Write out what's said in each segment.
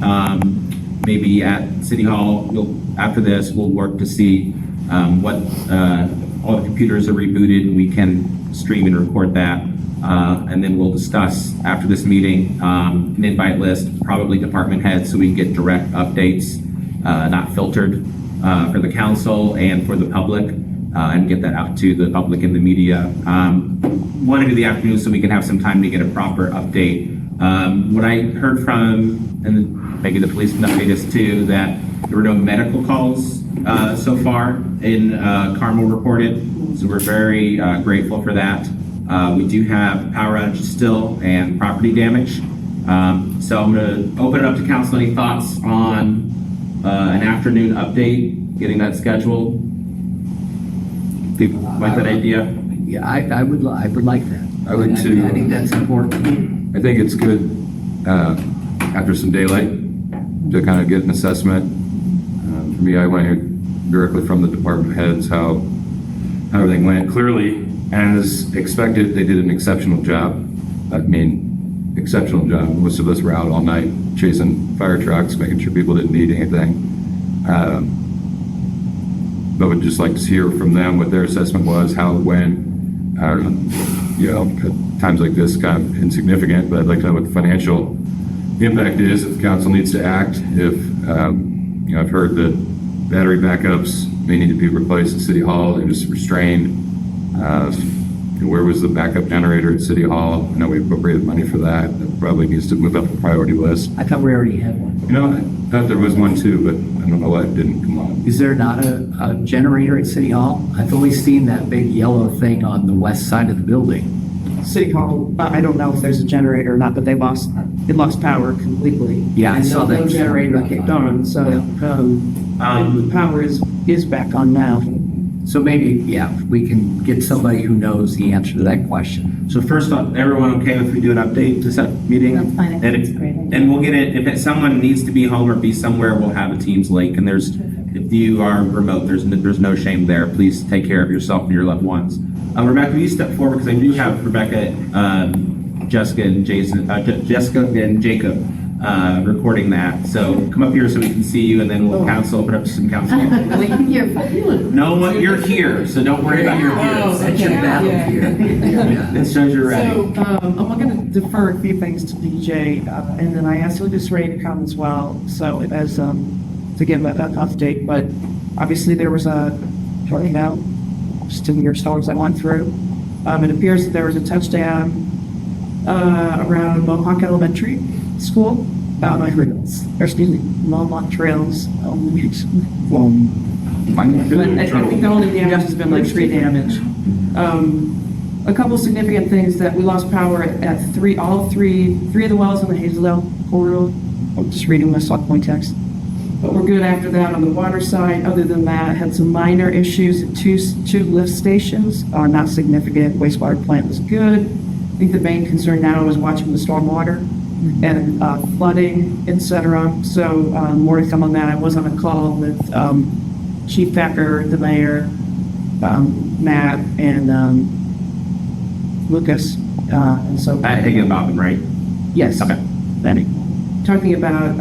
Maybe at City Hall, after this, we'll work to see what all the computers are rebooted, and we can stream and record that. And then we'll discuss after this meeting an invite list, probably department heads, so we can get direct updates, not filtered, for the council and for the public, and get that out to the public and the media. Want to do the afternoon so we can have some time to get a proper update. What I heard from, and maybe the police can update us too, that there were no medical calls so far in Carmel reported, so we're very grateful for that. We do have power outages still and property damage. So I'm going to open it up to council. Any thoughts on an afternoon update, getting that scheduled? People like that idea? Yeah, I would like that. I would too. I think that's important. I think it's good after some daylight to kind of get an assessment. For me, I want to hear directly from the department heads how everything went. Clearly, as expected, they did an exceptional job. I mean, exceptional job. Most of us were out all night chasing fire trucks, making sure people didn't need anything. But would just like to hear from them what their assessment was, how, when. You know, at times like this, kind of insignificant, but I'd like to know what the financial impact is if the council needs to act. If, you know, I've heard that battery backups may need to be replaced at City Hall. They're just restrained. Where was the backup generator at City Hall? I know we appropriated money for that. That probably needs to move up the priority list. I thought we already had one. You know, I thought there was one too, but I don't know why it didn't come on. Is there not a generator at City Hall? I've always seen that big yellow thing on the west side of the building. City Hall, I don't know if there's a generator or not, but it lost power completely. Yeah, I and saw that. no generator kicked on, so power is back on now. So maybe, yeah, we can get somebody who knows the answer to that question. So first off, everyone okay if we do an update to set meeting? That's fine. I think it's a great idea. And we'll get it, if someone needs to be home or be somewhere, we'll have a Teams link. And if you are remote, there's no shame there. Please take care of yourself and your loved ones. Rebecca, will you step forward, because I do have Rebecca, Jessica and Jacob recording that. So come up here so we can see you, and then we'll open up to some council. No, you're here, so don't worry about your here. That's your battle here. It shows you're ready. So I'm going to defer a few things to DJ, and then I asked Lucas Ray to come as well. So as to give an update, but obviously there was a tornado just in your storms that went through. It appears that there was a touchdown around Mohawk Elementary School, Mohawk Trails. But I think the only damage has been like tree damage. A couple significant things that we lost power at three of the wells in the Hazeldale corridor. I'm just reading my stock point text. But we're good after that on the water side. Other than that, had some minor issues at two lift stations, not significant. Wastewater plant was good. I think the main concern now is watching the stormwater and flooding, etc. So more to come on that. I was on a call with Chief Thacker, the mayor, Matt, and Lucas. And so I think about them, right? yes, Okay. Benny. Talking about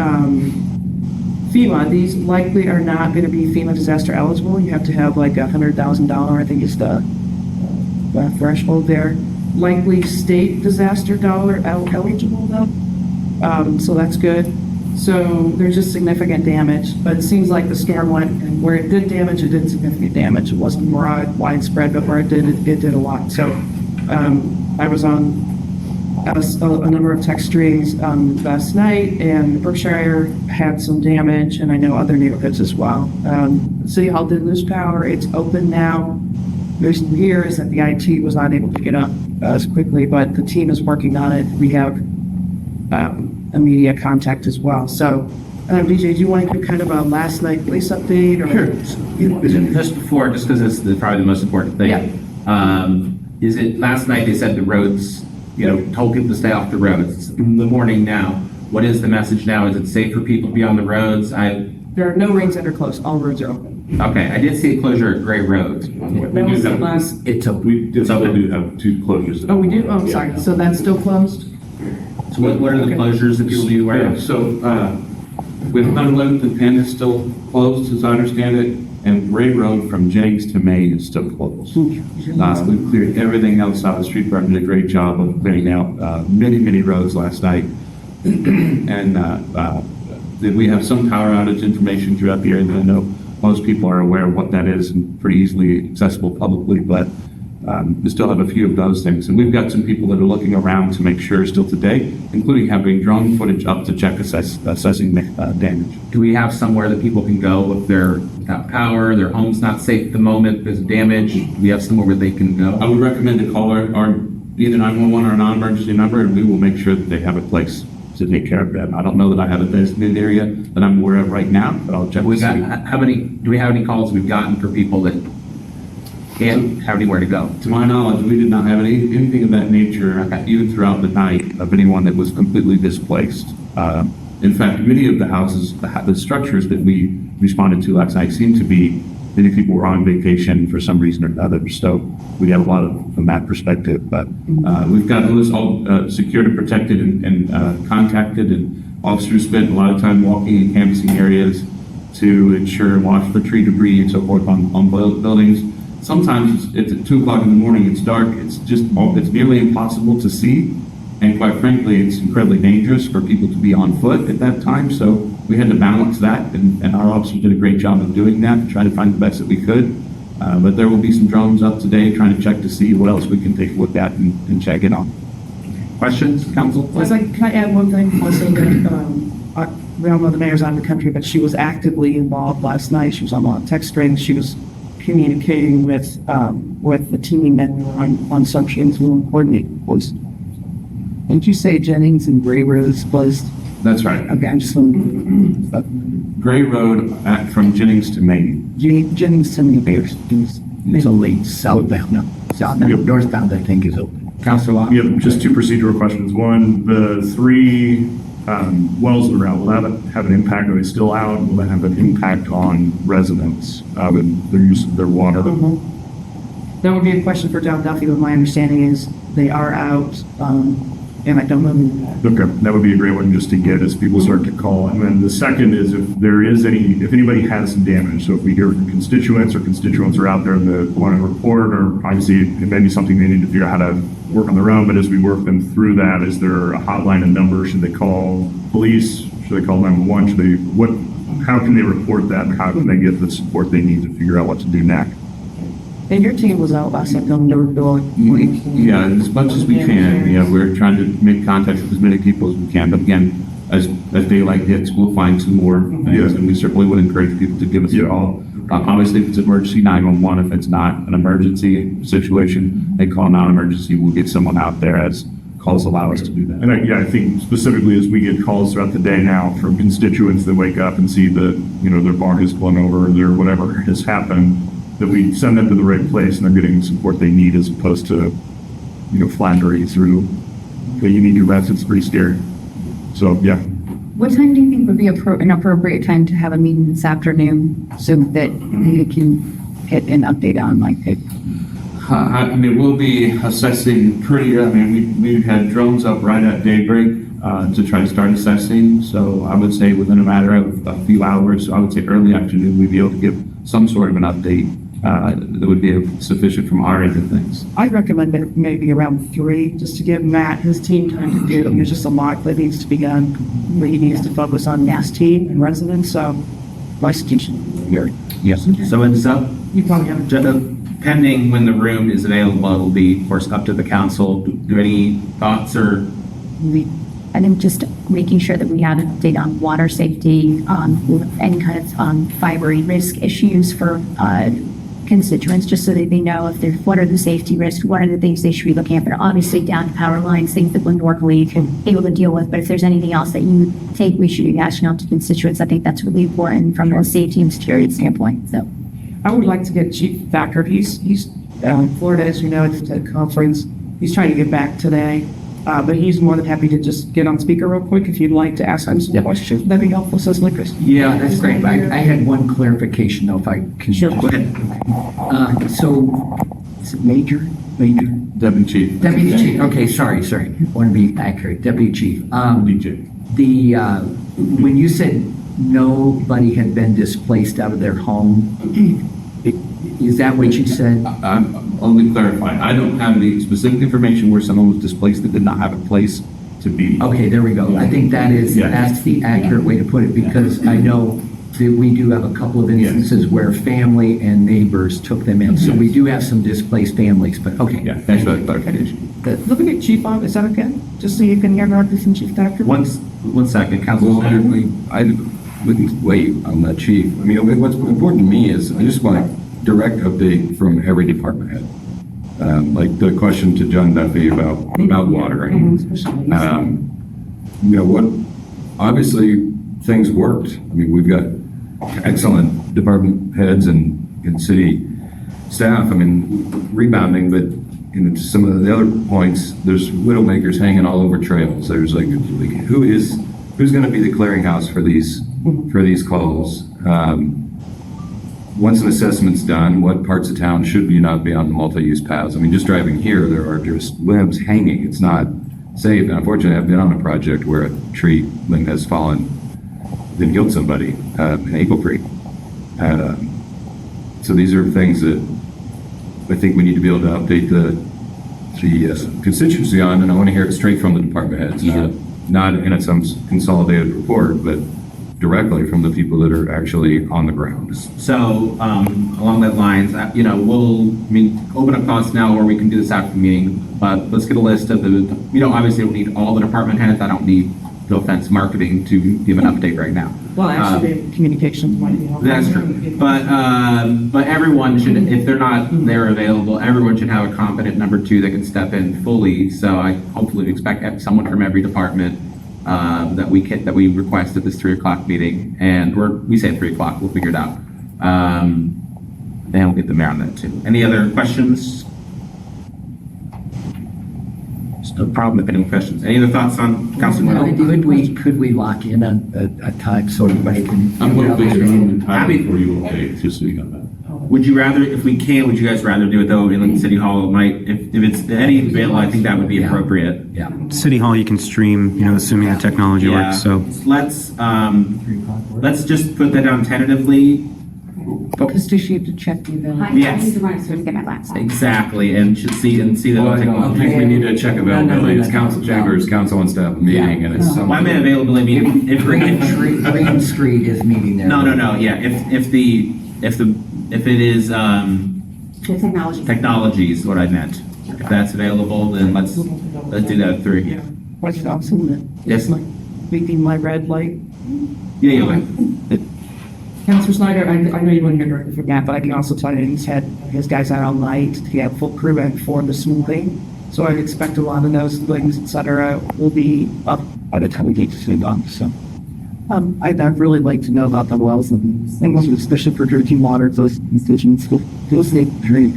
FEMA, these likely are not going to be FEMA disaster eligible. You have to have like $100,000, I think is the threshold there. Likely state disaster dollar eligible though, so that's good. So there's just significant damage, but it seems like the storm went, and where it did damage, it did significant damage. It wasn't widespread, but where it did a lot. So I was on a number of text strings last night, and Berkshire had some damage, and I know other neighborhoods as well. City Hall did lose power. It's open now. There's years that the IT was not able to get up as quickly, but the team is working on it. We have immediate contact as well. So, DJ, do you want to do kind of a last night police update? Or? Sure. Just because it's probably the most important thing. Yeah. Is it last night they said the roads, told people to stay off the roads. It's in the morning now. What is the message now? Is it safe for people to be on the roads? There are no rings that are closed. All roads are open. Okay, I did see a closure at Gray Road. That was the last. We still do have two closures. Oh, we do? Oh, I'm sorry. So that's still closed? So what are the closures that people do? Yeah, so With 11th and Penn is still closed, as I understand it, and Ray Road from Jennings to Main is still closed. We've cleared everything else out. The street department did a great job of clearing out many roads last night. And then we have some power outage information throughout the area that I know most people are aware of what that is and pretty easily accessible publicly, but we still have a few of those things. And we've got some people that are looking around to make sure still today, including having drone footage up to check assessing damage. Do we have somewhere that people can go if they're without power, their home's not safe at the moment, there's damage? Do we have somewhere where they can go? I would recommend to call our either 911 or a non-emergency number, and we will make sure that they have a place to take care of them. I don't know that I have a designated area that I'm aware of right now, but I'll check. Do we have any calls we've gotten for people that can't have anywhere to go? To my knowledge, we did not have anything of that nature, even throughout the night, of anyone that was completely displaced. In fact, many of the houses, the structures that we responded to last night seemed to be many people were on vacation for some reason or another. So we have a lot of from that perspective. But we've got those all secured and protected and contacted, and officers spent a lot of time walking and canvassing areas to ensure and watch for tree debris and so forth on buildings. Sometimes it's at 2 o'clock in the morning, it's dark, it's nearly impossible to see. And quite frankly, it's incredibly dangerous for people to be on foot at that time. So we had to balance that, and our officers did a great job of doing that, to try to find the best that we could. But there will be some drones up today trying to check to see what else we can take a look at and check it on. Questions, council? Can I add one thing? Also, that we all know the mayor's out of the country, but she was actively involved last night. She was on a lot of text strings. She was communicating with the team that we were on some things we were coordinating. Didn't you say Jennings and Gray Rose was? That's right. Okay, I'm just Gray Road from Jennings to Main. Jennings to Main. It's only southbound. No, southbound. Northbound, I think, is open. Councilor Locke? Yep, just two procedural questions. One, the three wells that are out, will that have an impact? Are they still out? Will that have an impact on residents with their use of their water? That would be a question for John Duffy, but my understanding is they are out, and I don't know. Okay, that would be a great one just to get as people start to call. And then the second is if anybody has some damage, so if we hear from constituents are out there that want to report, or obviously it may be something they need to figure out how to work on their own, but as we work them through that, is there a hotline and number? Should they call police? Should they call 911? How can they report that, and how can they get the support they need to figure out what to do next? And your team was out last night, Yeah, as much as we can. Yeah, we're trying to make contact with as many people as we can. But again, as daylight hits, we'll find some more things, and we certainly would encourage people to give us a call. Obviously, if it's emergency, 911. If it's not an emergency situation, they call non-emergency. We'll get someone out there as calls allow us to do that. And I think specifically as we get calls throughout the day now from constituents that wake up and see that, their barn has blown over or their whatever has happened, that we send them to the right place and they're getting the support they need, as opposed to, floundering through, you need your rest, it's pretty scary. So, yeah. What time do you think would be an appropriate time to have a meeting this afternoon so that we can get an update on it? We'll be assessing we've had drones up right at daybreak to try to start assessing. So I would say within a matter of a few hours, so I would say early afternoon, we'd be able to give some sort of an update that would be sufficient from our end of things. I'd recommend that maybe around 3, just to give Matt his team time to do. There's just a lot that needs to be done. He needs to focus on his team and residents. So, my suggestion here. Yes. So it's up. You probably have Pending when the room is available, it will be, of course, up to the council. Do you have any thoughts or? I think just making sure that we have an update on water safety, any kind of fire risk issues for constituents, just so that they know what are the safety risks, what are the things they should be looking at. But obviously down to power lines, things that we're normally able to deal with. But if there's anything else that you think we should be passing out to constituents, I think that's really important from a safety and security standpoint. So I would like to get Chief Thacker. He's in Florida, as you know, at the conference. He's trying to get back today. But he's more than happy to just get on speaker real quick if you'd like to ask him some questions. That'd be helpful, says Lucas. Yeah, that's great. I had one clarification, though, if I can. Sure. Go ahead. So, is it Major? Deputy Chief. Deputy Chief. Okay, sorry. Want to be accurate. Deputy Chief. DJ. When you said nobody had been displaced out of their home. Is that what you said? I'm only clarifying, I don't have any specific information where someone was displaced that did not have a place to be. Okay, there we go. I think that's the accurate way to put it, because I know that we do have a couple of instances where family and neighbors took them in. So we do have some displaced families, but okay. Yeah, thanks for that clarification. Let me get Chief on, is that okay? Just so you can hear directly from Chief Thacker? One second, Councilman. I wouldn't wait on that chief. I mean, what's important to me is I just want a direct update from every department head. Like the question to John Duffy about watering. Obviously things worked. I mean, we've got excellent department heads and city staff. I mean, rebounding, but some of the other points, there's widowmakers hanging all over trails. There's like who's going to be the clearinghouse for these calls? Once an assessment's done, what parts of town should you not be on the multi-use paths? I mean, just driving here, there are just limbs hanging. It's not safe. And unfortunately, I've been on a project where a tree limb has fallen, then killed somebody in Eagle Creek. So these are things that I think we need to be able to update the constituency on, and I want to hear it straight from the department heads, not in some consolidated report, but directly from the people that are actually on the ground. So, along that lines, we'll open up thoughts now, or we can do this after the meeting, but let's get a list of obviously we need all the department heads. I don't need, no offense, marketing to give an update right now. Well, actually, communications might be helpful. That's true. But everyone should, if they're not there available, everyone should have a competent number two that can step in fully. So I hopefully expect someone from every department that we request at this 3:00 meeting, and we say 3:00. We'll figure it out. And we'll get the mayor on that too. Any other questions? It's no problem if any questions. Any other thoughts on Councilman? Could we lock in a time so everybody can? I'm going to put your own time Happy- before you okay, just so you got that. Would you rather, if we can, would you guys rather do it though in City Hall? If it's any available, I think that would be appropriate. Yeah. City Hall, you can stream, assuming the technology Yeah. works, so. Let's just put that down tentatively. Because does she have to check the availability? Yes. Get my laptop. Exactly, and should see that. Well, I don't think we need to check availability. It's council chambers, council wants to have a meeting, and it's Why am I availability? I mean, if Green Street is meeting there. no, yeah. If it is Technology. technology is what I meant. If that's available, then let's do that at 3. Question also, Yes. making my red light. Yeah. Councilor Snyder, I know you wouldn't hear directly from that, but I can also tell you he's had his guys out all night to have full crew and for the smoothing. So I'd expect a lot of those things, et cetera, will be up by the time we get to see them. So I'd really like to know about the wells and especially for drinking water, those constituents, those they drink.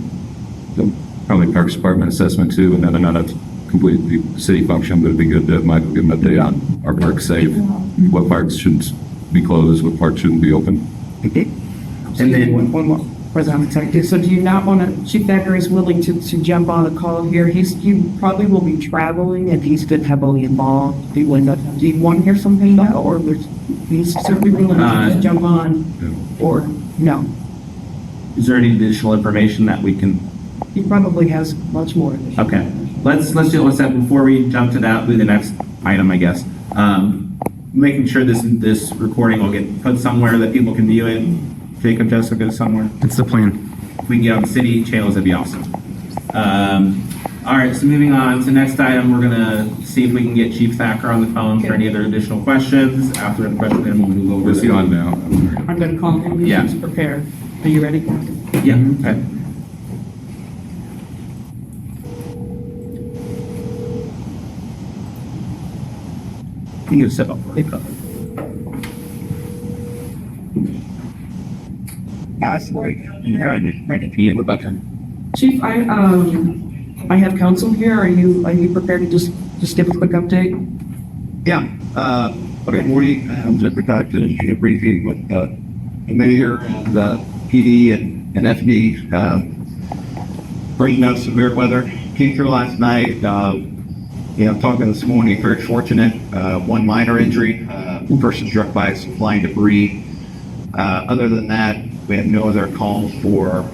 probably Parks Department assessment too, and then not a completely city function, but it'd be good to Michael give an update on our parks safe, what parks should be closed, what parks shouldn't be open. Okay. And then- one more. President, so do you not want to, Chief Thacker is willing to jump on the call here. You probably will be traveling and he's been heavily involved. Do you want to hear something about, or he's certainly willing to jump on, or no? Is there any additional information that we can? He probably has much more. Okay, let's do that before we jump to that. Do the next item, I guess. Making sure this recording will get put somewhere that people can view it. Jacob, Jessica, somewhere. It's the plan. If we can get on city channels, that'd be awesome. All right, so moving on to the next item, we're gonna see if we can get Chief Thacker on the phone for any other additional questions. After the question, then we'll move over. What's he on now? I'm going to call him. Yeah. He's prepared. Are you ready? Yeah, okay. You can step up. Chief, I have counsel here. Are you prepared to just give a quick update? Yeah, good morning. I'm just conducting a briefing with the mayor and the PD and FD, bringing up severe weather. Came through last night. talking this morning, very fortunate, one minor injury, person struck by some flying debris. Other than that, we have no other calls for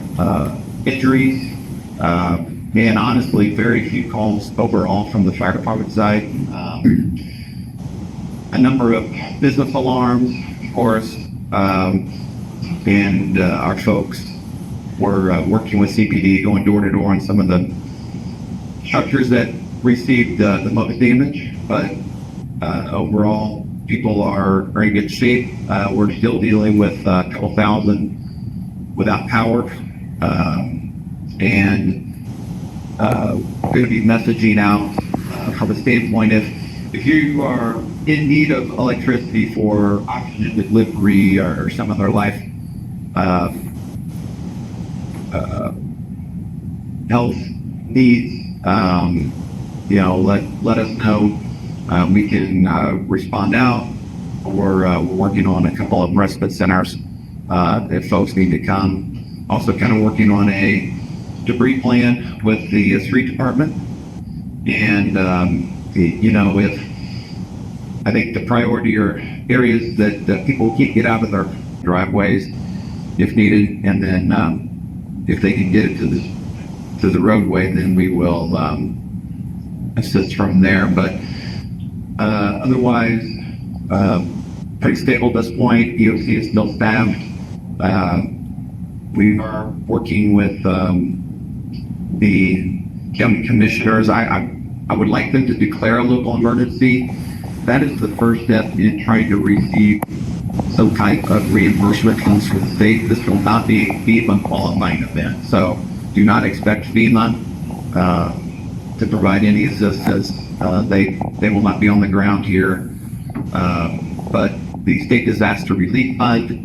injuries. And honestly, very few calls overall from the fire department side. A number of business alarms, of course, and our folks were working with CPD, going door to door on some of the structures that received the most damage. But overall, people are in good shape. We're still dealing with a couple thousand without power, and going to be messaging out from a standpoint if you are in need of electricity for oxygen delivery or some other life health needs, let us know. We can respond out, or we're working on a couple of respite centers if folks need to come. Also kind of working on a debris plan with the street department. And, if I think the priority are areas that people can't get out of their driveways if needed. And then if they can get it to the roadway, then we will assist from there. But otherwise, pretty stable at this point. EOC is still staffed. We are working with the county commissioners. I would like them to declare a local emergency. That is the first step in trying to receive some type of reimbursement from the state. This will not be a FEMA qualifying event, so do not expect FEMA to provide any assistance. They will not be on the ground here. But the state disaster relief fund,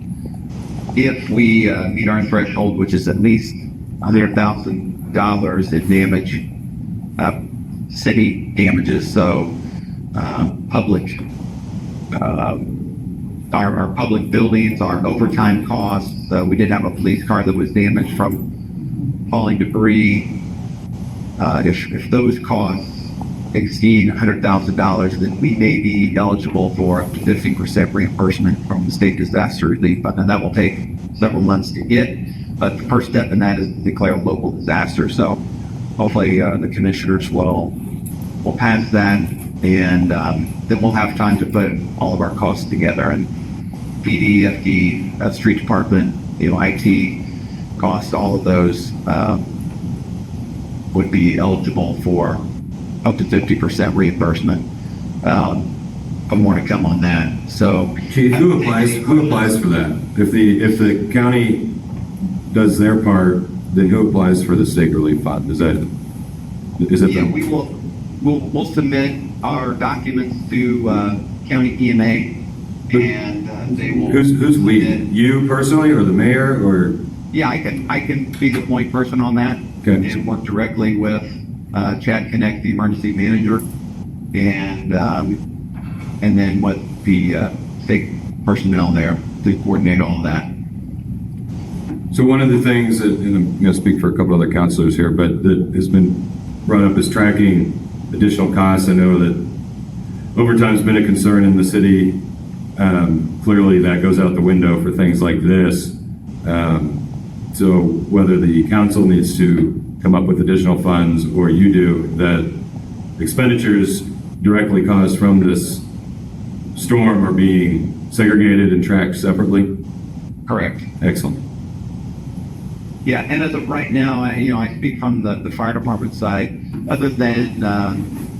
if we meet our threshold, which is at least $100,000 in damage, city damages, so public, our public buildings, our overtime costs. We did have a police car that was damaged from falling debris. If those costs exceed $100,000, then we may be eligible for up to 50% reimbursement from the state disaster relief fund, and that will take several months to get. But the first step in that is to declare a local disaster. So hopefully the commissioners will pass that, and then we'll have time to put all of our costs together. And PD, FD, street department, IT costs, all of those would be eligible for up to 50% reimbursement. But more to come on that. So, Chief, who applies for that? If the county does their part, then who applies for the state relief fund? Is it yeah, we'll submit our documents to county EMA, and they will. Who's we? You personally, or the mayor, or? Yeah, I can be the point person on that. Okay. And work directly with Chad Connect, the emergency manager, and then with the state personnel there to coordinate all of that. So one of the things that, and I'm going to speak for a couple other counselors here, but that has been brought up is tracking additional costs. I know that overtime's been a concern in the city. Clearly that goes out the window for things like this. So whether the council needs to come up with additional funds, or you do, that expenditures directly caused from this storm are being segregated and tracked separately? Correct. Excellent. Yeah, and as of right now, I speak from the fire department side. Other than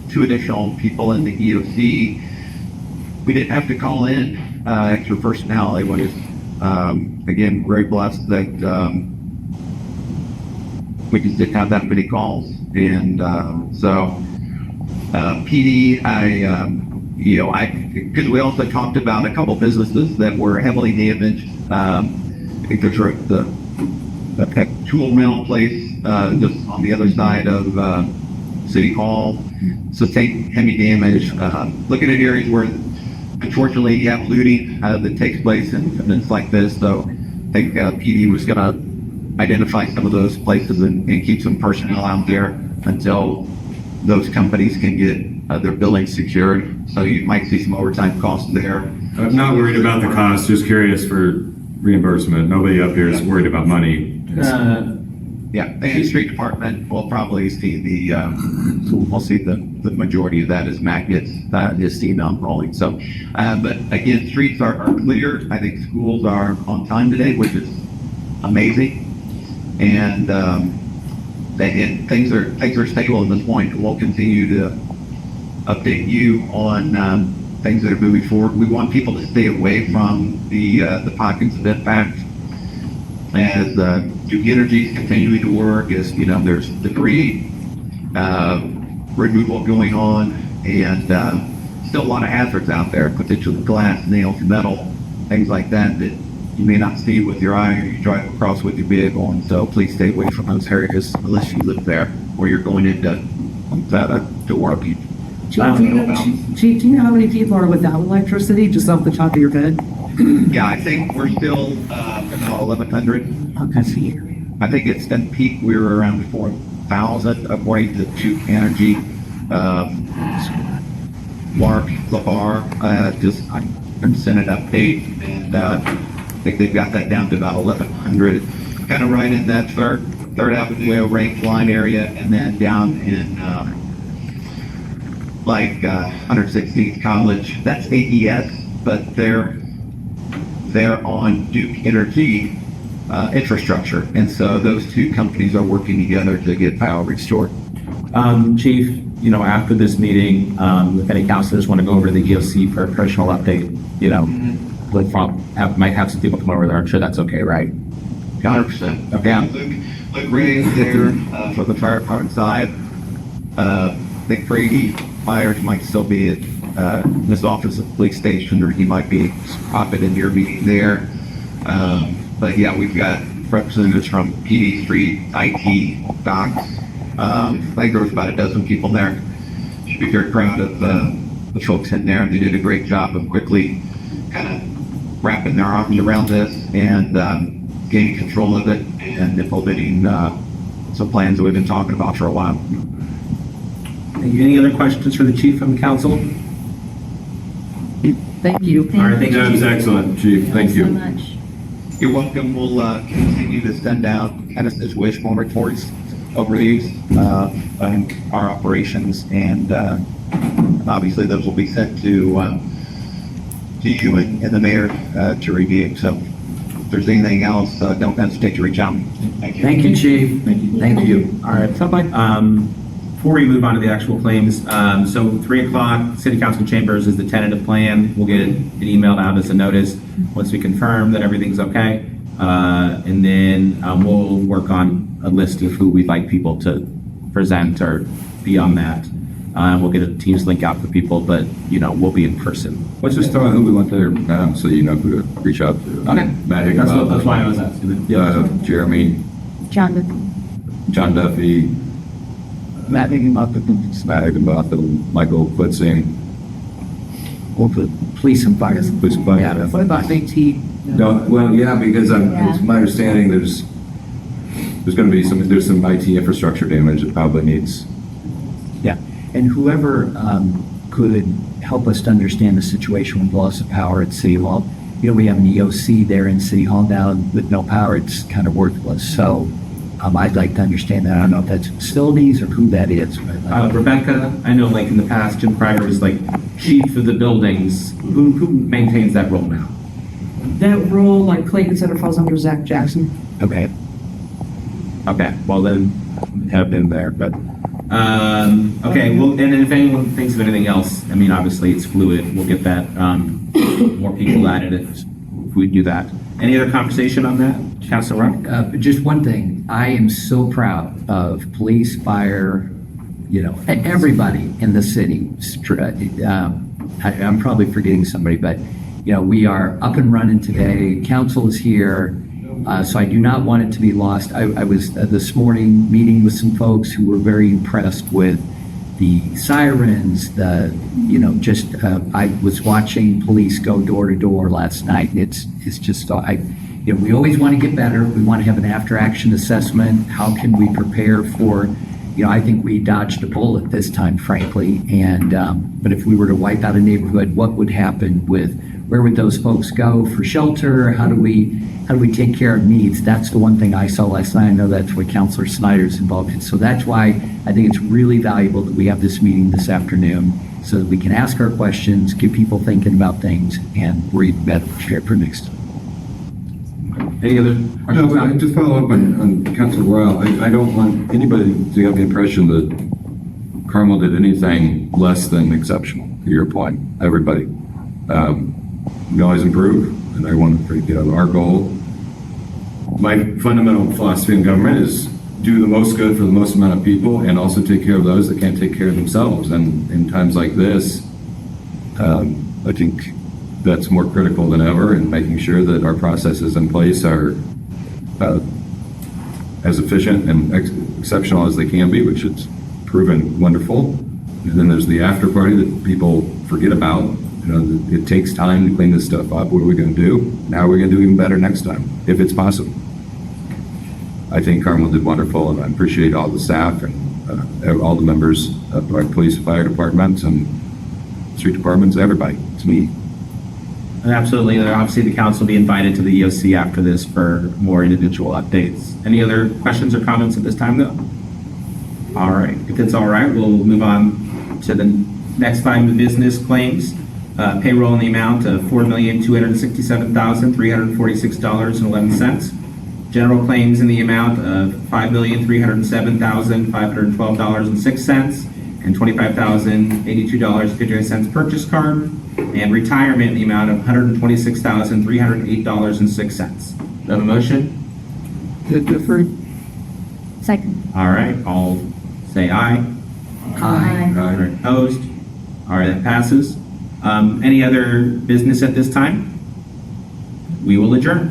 2 additional people in the EOC, we didn't have to call in extra personnel. It was, again, very blessed that we just didn't have that many calls. And so PD, because we also talked about a couple businesses that were heavily damaged. I think there's the pet tool rental place just on the other side of City Hall. So take heavy damage. Looking at areas where unfortunately you have looting that takes place in events like this. So I think PD was going to identify some of those places and keep some personnel out there until those companies can get their billing secured. So you might see some overtime costs there. I'm not worried about the cost, just curious for reimbursement. Nobody up here is worried about money. Yeah, and street department will probably see we'll see the majority of that as Matt gets his steam on rolling. So, but again, streets are clear. I think schools are on time today, which is amazing. And things are stable at this point. We'll continue to update you on things that are moving forward. We want people to stay away from the pockets of impact. As Duke Energy is continuing to work, as there's debris removal going on, and still a lot of hazards out there, potentially glass, nails, metal, things like that you may not see with your eye or you drive across with your vehicle. And so please stay away from those areas unless you live there or you're going into to work. Chief, do you know how many people are without electricity, just off the top of your head? Yeah, I think we're still about 1,100. Okay. I think it's been peak. We were around 4,000 according to Duke Energy. Mark LaBar just sent an update, and I think they've got that down to about 1,100, kind of right in that third Avenue range line area, and then down in 116th College. That's AES, but they're on Duke Energy infrastructure, and so those two companies are working together to get power restored. Chief, after this meeting, if any counselors want to go over to the EOC for a personal update, might have some people come over there. I'm sure that's okay, right? 100%. Okay. Luke Ray is there for the fire department side. I think Brady Myers might still be at his office at the police station, or he might be popping in your meeting there. But yeah, we've got representatives from PD Street, IT, Docs. I think there was about a dozen people there. Should be very proud of the folks in there. They did a great job of quickly kind of wrapping their arms around this and gaining control of it and implementing some plans that we've been talking about for a while. Any other questions for the chief from the council? Thank you. All right, thank you. That was excellent, Chief. Thank you. so much. You're welcome. We'll continue to send out kind of situational reports over these our operations, and obviously those will be sent to you and the mayor to review. So if there's anything else, don't hesitate to reach out. Thank you. Thank you, Chief. Thank you. All right, so before we move on to the actual claims, so 3 o'clock, City Council Chambers is the tentative plan. We'll get it emailed out as a notice once we confirm that everything's okay. And then we'll work on a list of who we'd like people to present or be on that. We'll get a Teams link out for people, but we'll be in person. Let's just tell who we want there, so you know who to reach out to. Okay. Matt Higginbotham. That's why I was asking. Jeremy, John, John Duffy, Matt Higginbotham, Michael Blitzing, Well, the police and fire. Police and fire. Yeah, what about AT? No, well, yeah, because it's my understanding there's going to be some IT infrastructure damage that probably needs. Yeah, and whoever could help us to understand the situation with loss of power at City Hall. We have an EOC there in City Hall now with no power. It's kind of worthless. So I'd like to understand that. I don't know if that's facilities or who that is. Rebecca, I know in the past, Jim Crider was chief of the buildings. Who maintains that role now? That role, Clayton Center, falls under Zach Jackson. Okay. Okay, well then, have been there, but, okay, well, and if anyone thinks of anything else, obviously it's fluid, we'll get that, more people added if we do that. Any other conversation on that, Councilor Rock? Just one thing, I am so proud of police, fire, everybody in the city. I'm probably forgetting somebody, but, we are up and running today. Council is here. So I do not want it to be lost. I was this morning meeting with some folks who were very impressed with the sirens, I was watching police go door to door last night. It's just, we always want to get better. We want to have an after action assessment. How can we prepare for, I think we dodged a bullet this time, frankly. And, but if we were to wipe out a neighborhood, what would happen where would those folks go for shelter? How do we take care of needs? That's the one thing I saw last night. I know that's what Councilor Snyder's involved in. So that's why I think it's really valuable that we have this meeting this afternoon so that we can ask our questions, get people thinking about things, and we're better prepared for next time. Any other questions? No, but just follow up on Councilor Royal. I don't want anybody to have the impression that Carmel did anything less than exceptional, to your point, everybody. We always improve, and I want to, our goal. My fundamental philosophy in government is do the most good for the most amount of people and also take care of those that can't take care of themselves. And in times like this, I think that's more critical than ever, and making sure that our processes in place are as efficient and exceptional as they can be, which it's proven wonderful. And then there's the after party that people forget about. It takes time to clean this stuff up. What are we going to do? Now we're going to do even better next time, if it's possible. I think Carmel did wonderful, and I appreciate all the staff and all the members of our police and fire departments and street departments, everybody. It's me. And absolutely, obviously the council will be invited to the EOC after this for more individual updates. Any other questions or comments at this time, though? All right, if it's all right, we'll move on to the next item of business, claims. Payroll in the amount of $4,267,346.11. General claims in the amount of $5,307,512.06 and $25,082.59 purchase card. And retirement in the amount of $126,308.06. Do you have a motion? Deferred. Second. All right, I'll say aye. Aye. All right, opposed? All right, that passes. Any other business at this time? We will adjourn.